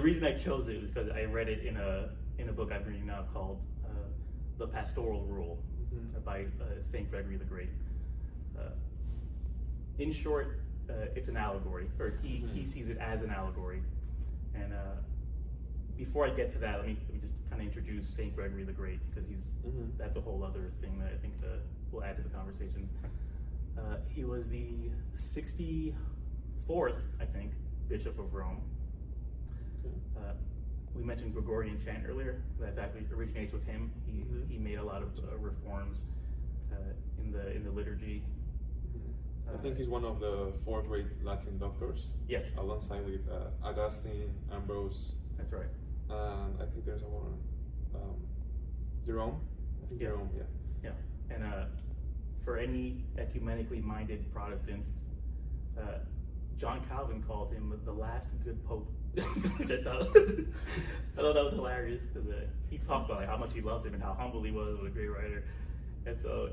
reason I chose it was because I read it in a book I'm reading now called The Pastoral Rule by Saint Gregory the Great. In short, it's an allegory, or he sees it as an allegory. And before I get to that, let me just kind of introduce Saint Gregory the Great, because that's a whole other thing that I think will add to the conversation. He was the 64th, I think, Bishop of Rome. We mentioned Gregorian chant earlier. That actually originates with him. He made a lot of reforms in the liturgy. I think he's one of the four great Latin doctors. Yes. Alongside with Augustine, Ambrose. That's right. And I think there's a one, Jerome. I think Jerome, yeah. And for any ecumenically minded Protestants, John Calvin called him the last good pope, which I thought that was hilarious, because he talked about how much he loves him and how humble he was, what a great writer. And so,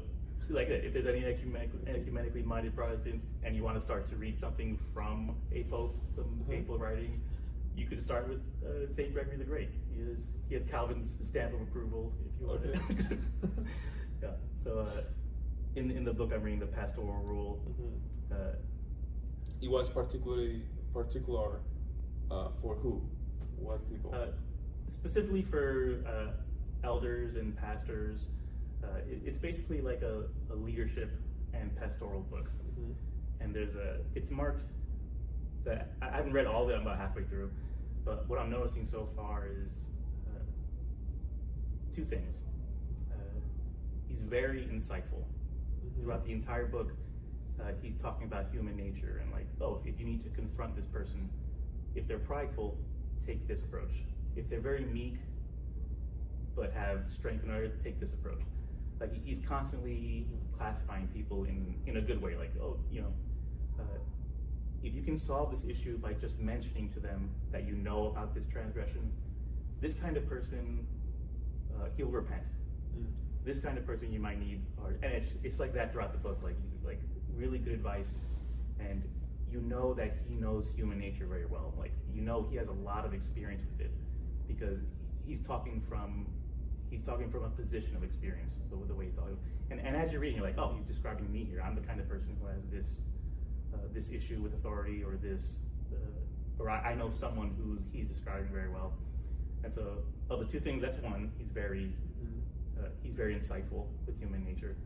like, if there's any ecumenically minded Protestants and you want to start to read something from a pope, some papal writing, you could start with Saint Gregory the Great. He has Calvin's stamp of approval, if you want. Okay. Yeah. So in the book I'm reading, the Pastoral Rule. It was particular for who? What people? Specifically for elders and pastors. It's basically like a leadership and pastoral book. And it's marked that I haven't read all of it. I'm about halfway through, but what I'm noticing so far is two things. He's very insightful throughout the entire book. He's talking about human nature and like, if you need to confront this person, if they're prideful, take this approach. If they're very meek but have strength in order, take this approach. Like, he's constantly classifying people in a good way. Like, if you can solve this issue by just mentioning to them that you know about this transgression, this kind of person, he'll repent. This kind of person you might need, and it's like that throughout the book. Like really good advice, and you know that he knows human nature very well. Like, he has a lot of experience with it, because he's talking from a position of experience, the way he's talking. And as you're reading, you're like, he's describing me here. I'm the kind of person who has this issue with authority, or or I know someone who he's describing very well. And so, of the two things, that's one. He's very insightful with human nature.